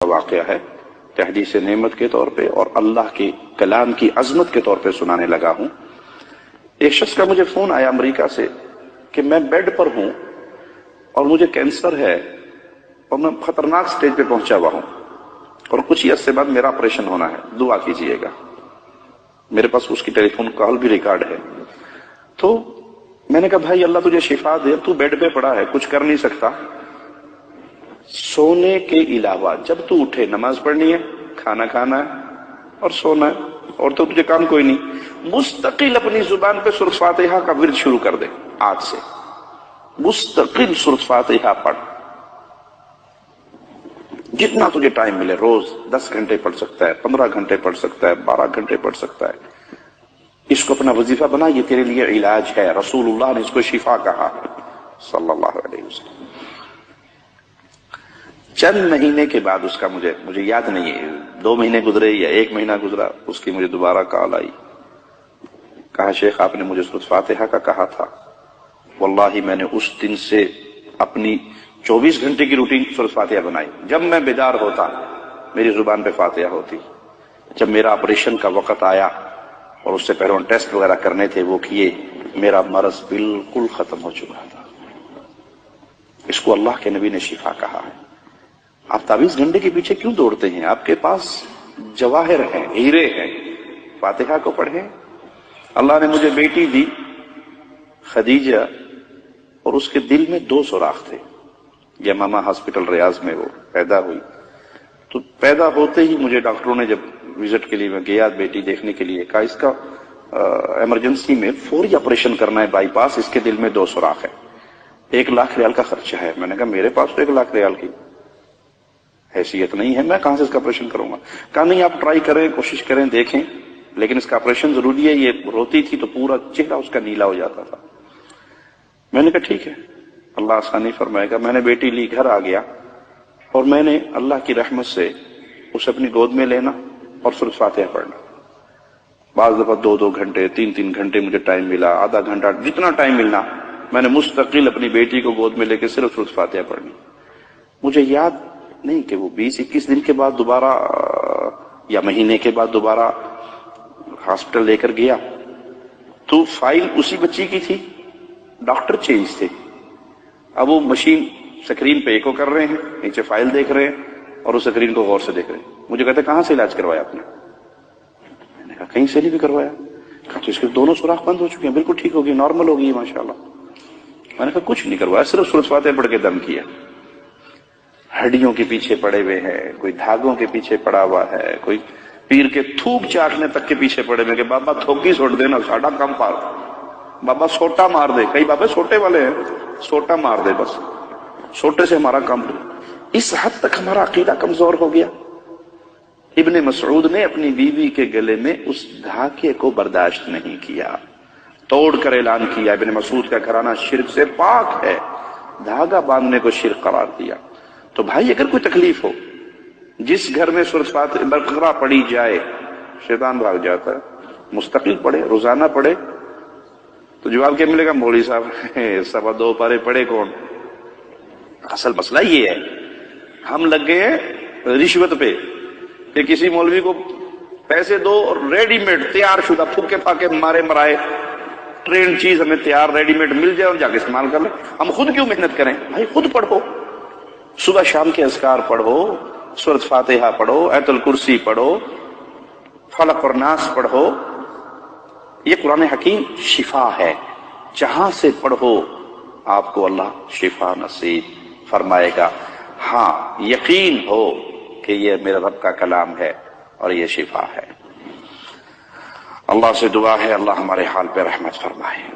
واقعہ ہے تحدیث نعمت کے طور پہ اور اللہ کے کلام کی عظمت کے طور پہ سنانے لگا ہوں۔ ایک شخص کا مجھے فون آیا امریکہ سے کہ میں بیڈ پر ہوں اور مجھے کینسر ہے اور میں خطرناک سٹیج پہ پہنچا ہوا ہوں اور کچھ ہی عرصے بعد میرا آپریشن ہونا ہے، دعا کیجئے گا۔ میرے پاس اس کی ٹیلی فون کال بھی ریکارڈ ہے۔ تو میں نے کہا بھائی اللہ تجھے شفا دے، تو بیڈ پہ پڑا ہے، کچھ کر نہیں سکتا، سونے کے علاوہ جب تو اٹھے نماز پڑھنی ہے، کھانا کھانا ہے اور سونا ہے، اور تو تجھے کام کوئی نہیں۔ مستقل اپنی زبان پہ سورۃ فاتحہ کا ورد شروع کر دے آج سے، مستقل سورۃ فاتحہ پڑھ، جتنا تجھے ٹائم ملے، روز 10 گھنٹے پڑھ سکتا ہے، 15 گھنٹے پڑھ سکتا ہے، 12 گھنٹے پڑھ سکتا ہے۔ اس کو اپنا وظیفہ بنا، یہ تیرے لیے علاج ہے۔ رسول اللہ نے اس کو شفا کہا صلی اللہ علیہ وسلم۔ چند مہینے کے بعد اس کا مجھے یاد نہیں ہے، 2 مہینے گزرے یا 1 مہینہ گزرا، اس کی مجھے دوبارہ کال آئی، کہا شیخ آپ نے مجھے سورۃ فاتحہ کا کہا تھا، واللہ میں نے اس دن سے اپنی 24 گھنٹے کی روٹین سورۃ فاتحہ بنائی۔ جب میں بیدار ہوتا میری زبان پہ فاتحہ ہوتی، جب میرا آپریشن کا وقت آیا اور اس سے پہلے ٹیسٹ وغیرہ کرنے تھے وہ کیے، میرا مرض بالکل ختم ہو چکا تھا۔ اس کو اللہ کے نبی نے شفا کہا ہے۔ آپ 24 گھنٹے کے پیچھے کیوں دوڑتے ہیں؟ آپ کے پاس جواہر ہیں، ہیرے ہیں، فاتحہ کو پڑھیں۔ اللہ نے مجھے بیٹی دی خدیجہ، اور اس کے دل میں 2 سوراخ تھے۔ یمامہ ہاسپٹل ریاض میں وہ پیدا ہوئی، تو پیدا ہوتے ہی مجھے ڈاکٹروں نے جب وزٹ کے لیے میں گیا بیٹی دیکھنے کے لیے، کہا اس کا ایمرجنسی میں فوری آپریشن کرنا ہے، بائی پاس، اس کے دل میں 2 سوراخ ہے، 1 لاکھ ریال کا خرچہ ہے۔ میں نے کہا میرے پاس تو 1 لاکھ ریال کی حیثیت نہیں ہے، میں کہاں سے اس کا آپریشن کروں گا؟ کہا نہیں آپ ٹرائی کریں، کوشش کریں، دیکھیں، لیکن اس کا آپریشن ضروری ہے۔ یہ روتی تھی تو پورا چہرہ اس کا نیلا ہو جاتا تھا۔ میں نے کہا ٹھیک ہے، اللہ آسانی فرمائے گا۔ میں نے بیٹی لی، گھر آ گیا، اور میں نے اللہ کی رحمت سے اسے اپنی گود میں لینا اور سورۃ فاتحہ پڑھنا۔ بعض دفعہ 2 گھنٹے، 3 گھنٹے مجھے ٹائم ملا، آدھا گھنٹہ، جتنا ٹائم ملنا، میں نے مستقل اپنی بیٹی کو گود میں لے کے صرف سورۃ فاتحہ پڑھنی۔ مجھے یاد نہیں کہ وہ 20-21 دن کے بعد دوبارہ یا مہینے کے بعد دوبارہ ہاسپٹل لے کر گیا، تو فائل اسی بچی کی تھی، ڈاکٹر چینج تھے۔ اب وہ مشین سکرین پہ ایکو کر رہے ہیں، نیچے فائل دیکھ رہے ہیں اور اس سکرین کو غور سے دیکھ رہے ہیں۔ مجھے کہتے کہاں سے علاج کروایا آپ نے؟ میں نے کہا کہیں سے نہیں بھی کروایا۔ کہا تو اس کے 2 سوراخ بند ہو چکے ہیں، بالکل ٹھیک ہوگی، نارمل ہوگی ماشاءاللہ۔ میں نے کہا کچھ نہیں کروایا، صرف سورۃ فاتحہ پڑھ کے دم کیا۔ ہڈیوں کے پیچھے پڑے ہوئے ہیں، کوئی دھاگوں کے پیچھے پڑا ہوا ہے، کوئی پیر کے تھوک چاٹنے تک کے پیچھے پڑے ہوئے کہ بابا تھوکی سوٹ دینا، ساڈا کم پار، بابا سوٹا مار دے، کئی بابے سوٹے والے ہیں، سوٹا مار دے، بس سوٹے سے ہمارا کام۔ اس حد تک ہمارا عقیدہ کمزور ہو گیا۔ ابن مسعود نے اپنی بیوی کے گلے میں اس دھاگے کو برداشت نہیں کیا، توڑ کر اعلان کیا ابن مسعود کا گھرانہ شرک سے پاک ہے، دھاگا باندھنے کو شرک قرار دیا۔ تو بھائی اگر کوئی تکلیف ہو، جس گھر میں سورۃ فاتحہ بقرہ پڑھی جائے شیطان بھاگ جاتا ہے، مستقل پڑھے، روزانہ پڑھے، تو جواب کیا ملے گا؟ مولوی صاحب 2.25 پارے پڑھے کون؟ اصل مسئلہ یہ ہے، ہم لگ گئے ہیں رشوت پہ کہ کسی مولوی کو پیسے دو اور ریڈی میڈ تیار شدہ پھوکے پھاکے مارے مرائے ٹرینڈ چیز ہمیں تیار ریڈی میڈ مل جائے اور جا کے استعمال کر لیں۔ ہم خود کیوں محنت کریں؟ بھائی خود پڑھو، صبح شام کے اذکار پڑھو، سورۃ فاتحہ پڑھو، آیت الکرسی پڑھو، فلق اور ناس پڑھو۔ یہ قرآن حکیم شفا ہے، جہاں سے پڑھو آپ کو اللہ شفا نصیب فرمائے گا۔ ہاں یقین ہو کہ یہ میرے رب کا کلام ہے اور یہ شفا ہے۔ اللہ سے دعا ہے اللہ ہمارے حال پہ رحمت فرمائے۔